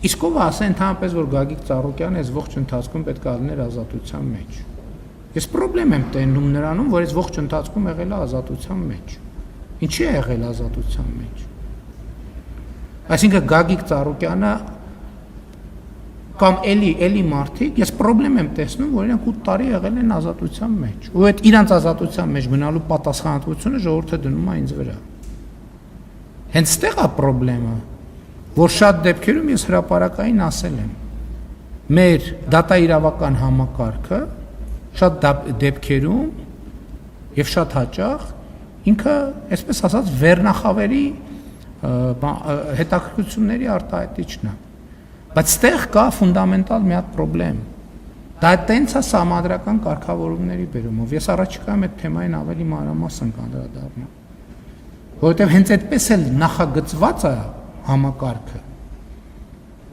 Իսկ ով ասե ընդհանրապես որ Գագիկ Ծառուկյանը այս ողջ ընթացքում պետք է լիներ ազատության մեջ։ Ես խնդրեմ եմ տենում նրանում, որ այս ողջ ընթացքում եղել է ազատության մեջ։ Ինչի է եղել ազատության մեջ։ Այսինքն Գագիկ Ծառուկյանը կամ էլի մարդիկ, ես խնդրեմ եմ տեսնում, որ իրենք 8 տարի եղել են ազատության մեջ։ Ու այդ իրանց ազատության մեջ մնալու պատասխանատվությունը ժողովուրդը դնում է ինձ վրա։ Հենց ստեղ է խնդրեմը, որ շատ դեպքերում ես հրապարակային ասել եմ, մեր դատաիրավական համակարգը շատ դեպքերում եւ շատ հաճախ ինքը, այսպես ասած, վերնախավերի հետաքրքրությունների արտահայտիչն է։ Բայց ստեղ կա ֆունդամենտալ մի հատ խնդրեմ։ Դա տենց է համադրական կարգավորումների բերումով։ Ես առաջիկայում այդ թեմային ավելի մանրամասն կանդրադառնամ։ Որովհետև հենց այդպես էլ նախագծված է համակարգը,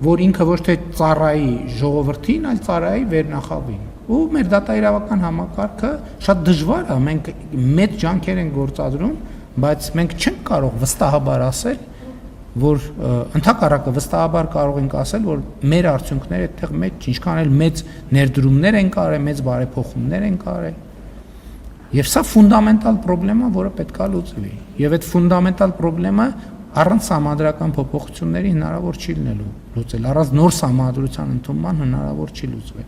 որ ինքը ոչ թե ծառայի ժողովրդին, այլ ծառայի վերնախավին։ Ու մեր դատաիրավական համակարգը շատ դժվար է, մենք մեծ ջանքեր ենք գործադրում, բայց մենք չենք կարող վստահաբար ասել, որ ընդհակառակը վստահաբար կարող ենք ասել, որ մեր արդյունքները այդտեղ մեծ, ինչքան էլ մեծ ներդրումներ են կարել, մեծ բարեփոխումներ են կարել։ Եվ սա ֆունդամենտալ խնդրեմ է, որը պետք է լուծվի։ Եվ այդ ֆունդամենտալ խնդրեմը առանց համադրական փոփոխությունների հնարավոր չի լինելու լուծել, առանց նոր համադրության ընդունման հնարավոր չի լուծվել։